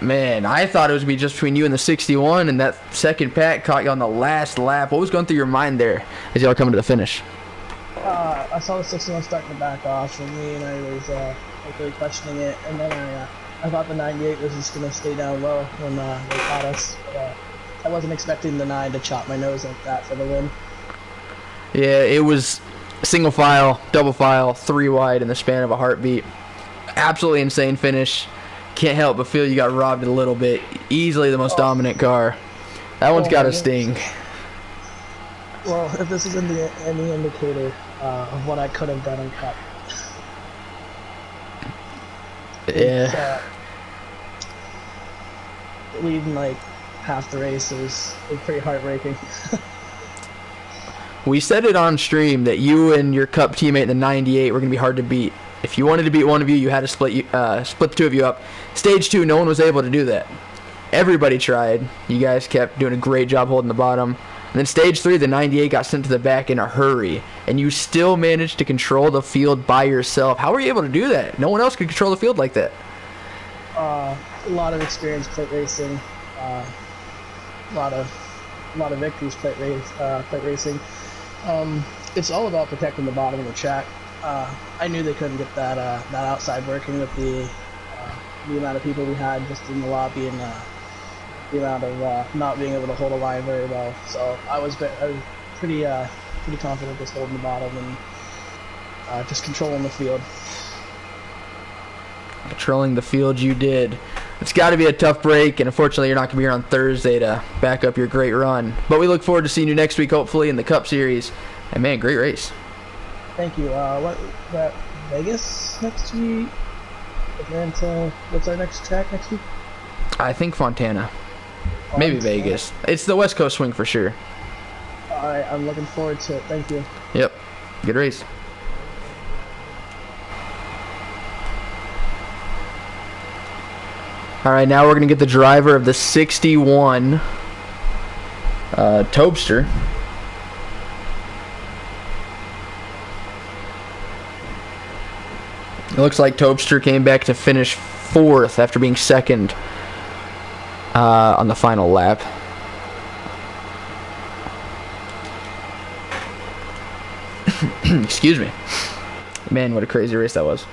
Man, I thought it was going to be just between you and the 61, and that second pack caught you on the last lap. What was going through your mind there as y'all coming to the finish? I saw the 61 starting to back off from me, and I was really questioning it. And then I thought the 98 was just going to stay down low when they caught us. But, I wasn't expecting the 9 to chop my nose like that for the win. Yeah, it was single file, double file, 3 wide in the span of a heartbeat. Absolutely insane finish. Can't help but feel you got robbed a little bit. Easily the most dominant car. That one's got a sting. Well, if this is any indicator of what I could have done in Cup. Yeah. Leading like half the race was pretty heartbreaking. We said it on stream that you and your Cup teammate in the 98 were going to be hard to beat. If you wanted to beat one of you, you had to split the two of you up. Stage 2, no one was able to do that. Everybody tried. You guys kept doing a great job holding the bottom. And then Stage 3, the 98 got sent to the back in a hurry. And you still managed to control the field by yourself. How were you able to do that? No one else could control the field like that. A lot of experience plate racing. A lot of victories plate racing. It's all about protecting the bottom of the track. I knew they couldn't get that outside working with the amount of people we had just in the lobby and the amount of not being able to hold a line very well. So I was pretty confident just holding the bottom and just controlling the field. Controlling the field you did. It's got to be a tough break, and unfortunately you're not going to be here on Thursday to back up your great run. But we look forward to seeing you next week, hopefully, in the Cup Series. And, man, great race. Thank you. Vegas next week? Atlanta. What's our next track next week? I think Fontana. Maybe Vegas. It's the West Coast swing for sure. Alright, I'm looking forward to it. Thank you. Yep. Good race. Alright, now we're going to get the driver of the 61 Tobster. It looks like Tobster came back to finish 4th after being 2nd on the final lap. Excuse me. Man, what a crazy race that was.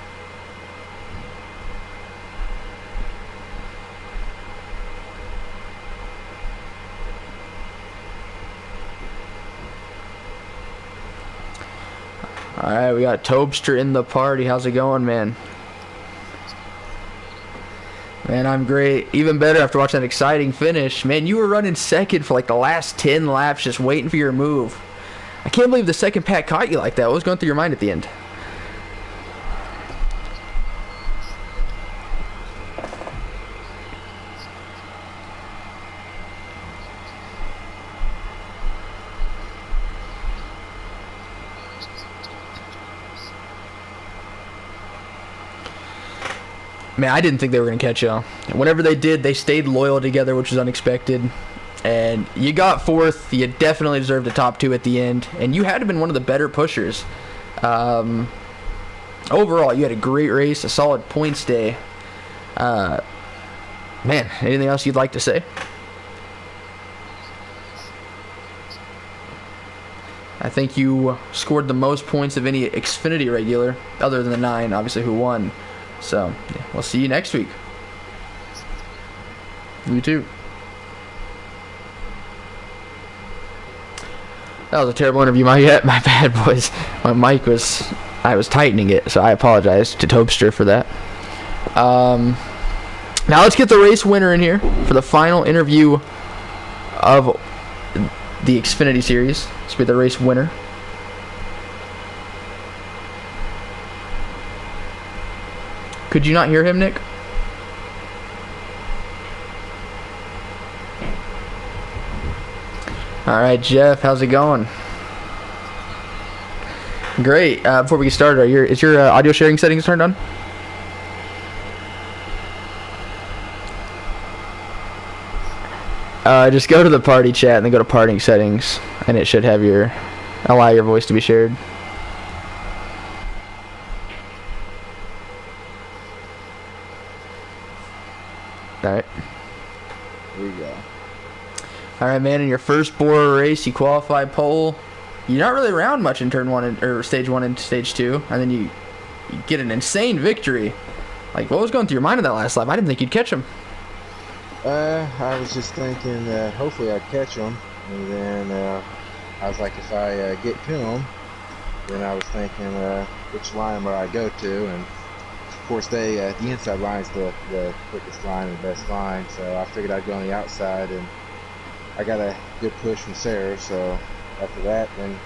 Alright, we got Tobster in the party. How's it going, man? Man, I'm great. Even better after watching that exciting finish. Man, you were running 2nd for like the last 10 laps just waiting for your move. I can't believe the second pack caught you like that. What was going through your mind at the end? Man, I didn't think they were going to catch you. Whenever they did, they stayed loyal together, which was unexpected. And you got 4th. You definitely deserved a top 2 at the end. And you had been one of the better pushers. Overall, you had a great race, a solid points day. Man, anything else you'd like to say? I think you scored the most points of any Xfinity regular, other than the 9, obviously, who won. So, yeah, we'll see you next week. You too. That was a terrible interview. My bad, boys. My mic was... I was tightening it, so I apologize to Tobster for that. Now let's get the race winner in here for the final interview of the Xfinity Series. This will be the race winner. Could you not hear him, Nick? Alright, Jeff, how's it going? Great. Before we get started, is your audio sharing settings turned on? Just go to the party chat and then go to partying settings, and it should have allow your voice to be shared. Alright. All right, man. In your first BORA race, you qualified pole. You're not really around much in turn 1 or stage 1 and stage 2, and then you get an insane victory. Like, what was going through your mind in that last lap? I didn't think you'd catch him. I was just thinking hopefully I'd catch him, and then I was like, if I get to him, then I was thinking which line would I go to, and of course the inside line's the quickest line and the best line, so I figured I'd go on the outside, and I got a good push from Sarah, so after that, then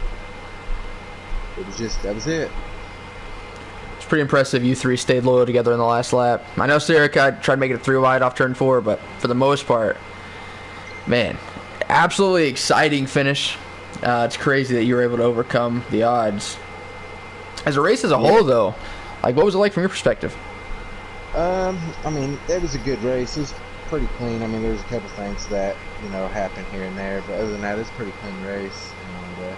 that was it. It's pretty impressive you three stayed loyal together in the last lap. I know Sarah tried to make it a 3 wide off turn 4, but for the most part, man, absolutely exciting finish. It's crazy that you were able to overcome the odds. As a race as a whole, though, like, what was it like from your perspective? I mean, it was a good race. It was pretty clean. I mean, there was a couple things that, happened here and there, but other than that, it's a pretty clean race. And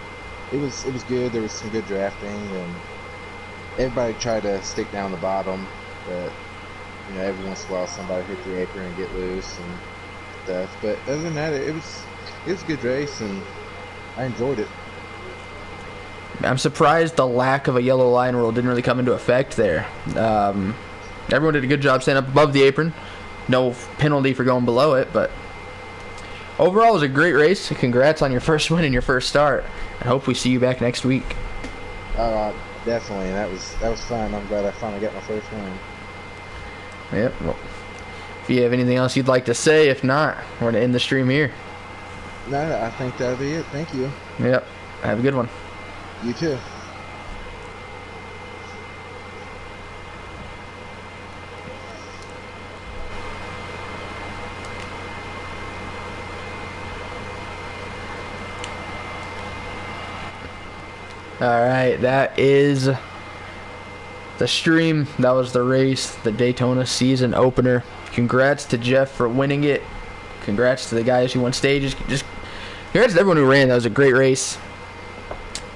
it was good. There was some good drafting, and everybody tried to stick down the bottom, but every once in a while somebody hit the apron and get loose and stuff. But other than that, it was a good race, and I enjoyed it. I'm surprised the lack of a yellow line rule didn't really come into effect there. Everyone did a good job standing up above the apron. No penalty for going below it, but overall it was a great race. Congrats on your first win and your first start. I hope we see you back next week. Definitely. That was fun. I'm glad I finally got my first win. Yep. Well, if you have anything else you'd like to say, if not, we're going to end the stream here. No, I think that'll be it. Thank you. Yep. Have a good one. You too. Alright, that is the stream. That was the race, the Daytona season opener. Congrats to Jeff for winning it. Congrats to the guys who won stages. Just congrats to everyone who ran. That was a great race.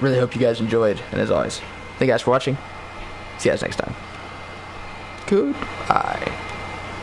Really hope you guys enjoyed. And as always, thank you guys for watching. See you guys next time. Goodbye.